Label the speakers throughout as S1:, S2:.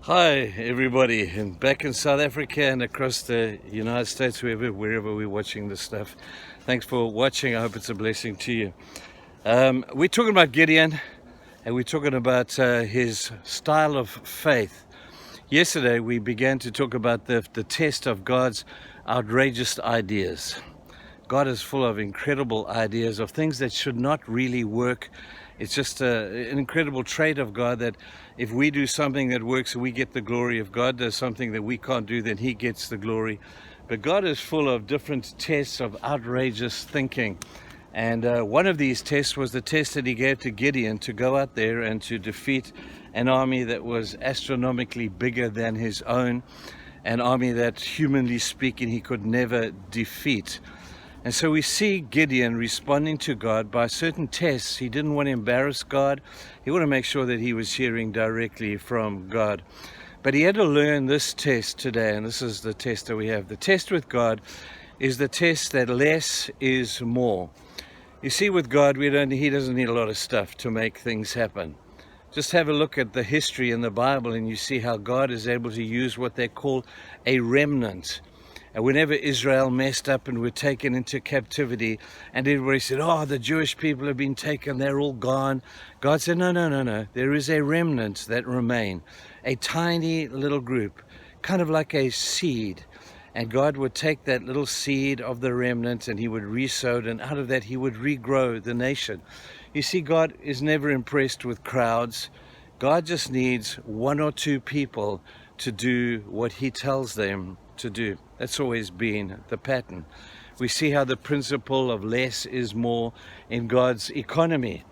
S1: Hi everybody, and back in South Africa and across the United States, wherever we're watching this stuff. Thanks for watching. I hope it's a blessing to you. We're talking about Gideon, and we're talking about his style of faith. Yesterday we began to talk about the test of God's outrageous ideas. God is full of incredible ideas of things that should not really work. It's just an incredible trait of God that if we do something that works, we get the glory. If God does something that we can't do, then He gets the glory. But God is full of different tests of outrageous thinking. And one of these tests was the test that He gave to Gideon to go out there and to defeat an army that was astronomically bigger than his own, an army that, humanly speaking, he could never defeat. And so we see Gideon responding to God by certain tests. He didn't want to embarrass God. He wanted to make sure that he was hearing directly from God. But he had to learn this test today, and this is the test that we have. The test with God is the test that less is more. You see, with God, He doesn't need a lot of stuff to make things happen. Just have a look at the history in the Bible and you see how God is able to use what they call a remnant. And whenever Israel messed up and were taken into captivity, and everybody said, oh, the Jewish people have been taken, they're all gone. God said, no. There is a remnant that remain, a tiny little group, kind of like a seed. And God would take that little seed of the remnant and He would resow it, and out of that He would regrow the nation. You see, God is never impressed with crowds. God just needs one or two people to do what He tells them to do. That's always been the pattern. We see how the principle of less is more in God's economy.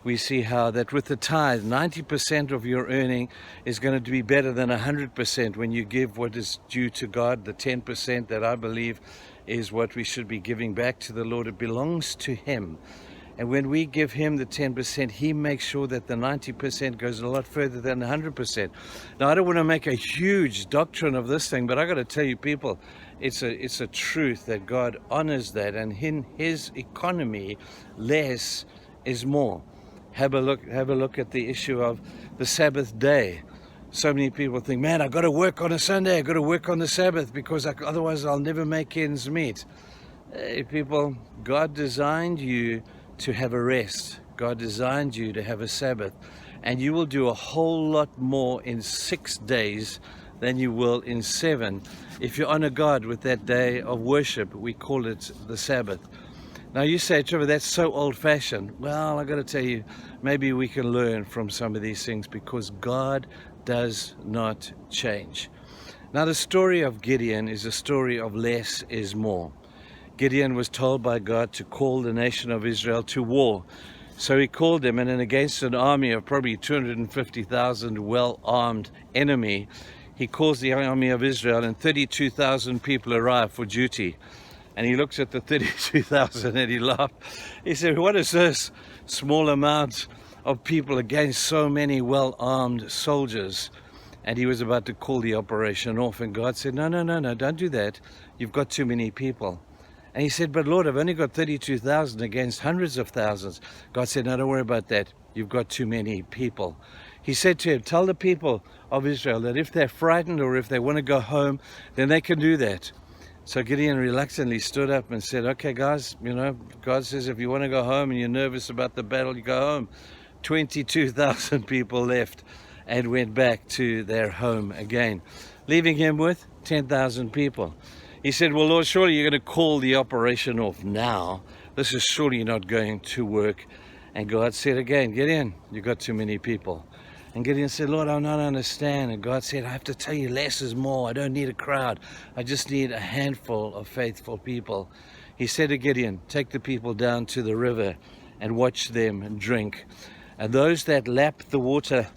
S1: We see how that with the tithe, 90% of your earning is going to be better than 100% when you give what is due to God. The 10% that I believe is what we should be giving back to the Lord. It belongs to Him. And when we give Him the 10%, He makes sure that the 90% goes a lot further than 100%. Now, I don't want to make a huge doctrine of this thing, but I got to tell you, people, it's a truth that God honors that. And in His economy, less is more. Have a look at the issue of the Sabbath day. So many people think, man, I got to work on a Sunday, I got to work on the Sabbath because otherwise I'll never make ends meet. Hey, people, God designed you to have a rest. God designed you to have a Sabbath, and you will do a whole lot more in 6 days than you will in 7 if you honor God with that day of worship. We call it the Sabbath. Now you say, Trevor, that's so old-fashioned. Well, I got to tell you, maybe we can learn from some of these things because God does not change. Now the story of Gideon is a story of less is more. Gideon was told by God to call the nation of Israel to war. So he called them, and then against an army of probably 250,000 well-armed enemy, he calls the army of Israel, and 32,000 people arrive for duty. And he looks at the 32,000 and he laughed. He said, what is this small amount of people against so many well-armed soldiers? And he was about to call the operation off, and God said, no, don't do that. You've got too many people. And he said, but Lord, I've only got 32,000 against hundreds of thousands. God said, no, don't worry about that. You've got too many people. He said to him, tell the people of Israel that if they're frightened or if they want to go home, then they can do that. So Gideon reluctantly stood up and said, okay, guys, God says if you want to go home and you're nervous about the battle, you go home. 22,000 people left and went back to their home again, leaving him with 10,000 people. He said, well, Lord, surely you're going to call the operation off now. This is surely not going to work. And God said again, Gideon, you've got too many people. And Gideon said, Lord, I don't understand. And God said, I have to tell you, less is more. I don't need a crowd. I just need a handful of faithful people. He said to Gideon, take the people down to the river and watch them drink. And those that lap the water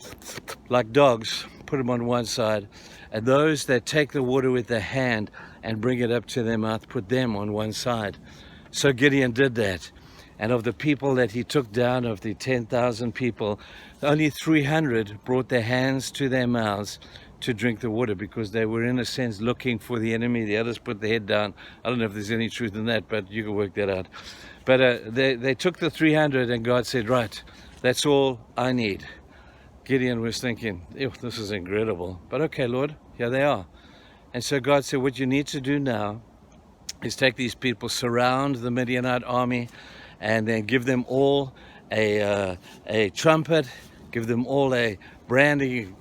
S1: like dogs, put them on one side. And those that take the water with their hand and bring it up to their mouth, put them on one side. So Gideon did that. And of the people that he took down, of the 10,000 people, only 300 brought their hands to their mouths to drink the water because they were, in a sense, looking for the enemy. The others put their head down. I don't know if there's any truth in that, but you can work that out. But they took the 300 and God said, right, that's all I need. Gideon was thinking, "Ew, this is incredible. But okay, Lord, here they are." And so God said, what you need to do now is take these people, surround the Midianite army, and then give them all a trumpet, give them all a brandy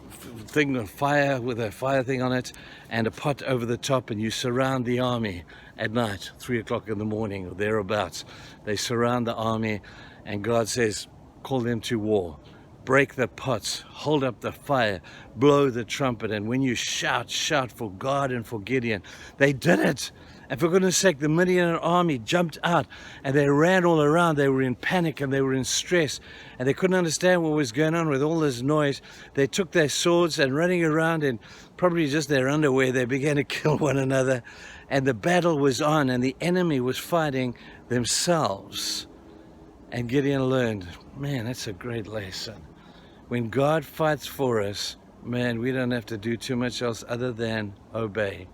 S1: thing of fire with a fire thing on it, and a pot over the top, and you surround the army at night, 3 o'clock in the morning or thereabouts. They surround the army, and God says, call them to war. Break the pots, hold up the fire, blow the trumpet, and when you shout, shout for God and for Gideon. They did it. And for goodness sake, the Midian army jumped out and they ran all around. They were in panic and they were in stress and they couldn't understand what was going on with all this noise. They took their swords and running around in probably just their underwear, they began to kill one another. And the battle was on and the enemy was fighting themselves. And Gideon learned, man, that's a great lesson. When God fights for us, man, we don't have to do too much else other than obey.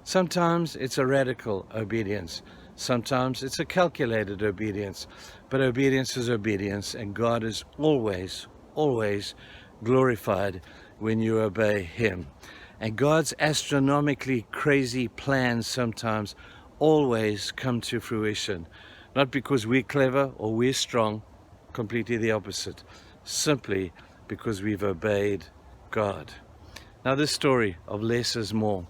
S1: Sometimes it's a radical obedience. Sometimes it's a calculated obedience. But obedience is obedience, and God is always, always glorified when you obey Him. And God's astronomically crazy plans sometimes always come to fruition. Not because we're clever or we're strong, completely the opposite. Simply because we've obeyed God. Now this story of less is more.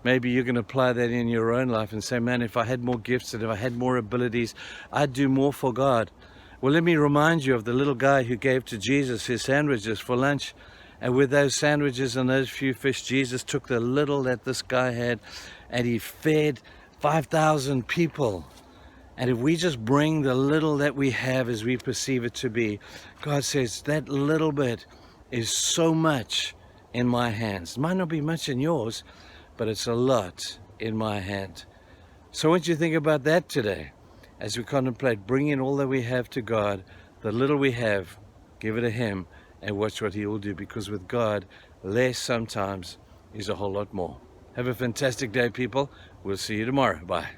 S1: Maybe you can apply that in your own life and say, man, if I had more gifts and if I had more abilities, I'd do more for God. Well, let me remind you of the little guy who gave to Jesus his sandwiches for lunch. And with those sandwiches and those few fish, Jesus took the little that this guy had and he fed 5,000 people. And if we just bring the little that we have as we perceive it to be, God says that little bit is so much in my hands. It might not be much in yours, but it's a lot in my hand. So I want you to think about that today as we contemplate bringing all that we have to God. The little we have, give it to Him and watch what He will do, because with God, less sometimes is a whole lot more. Have a fantastic day, people. We'll see you tomorrow. Bye.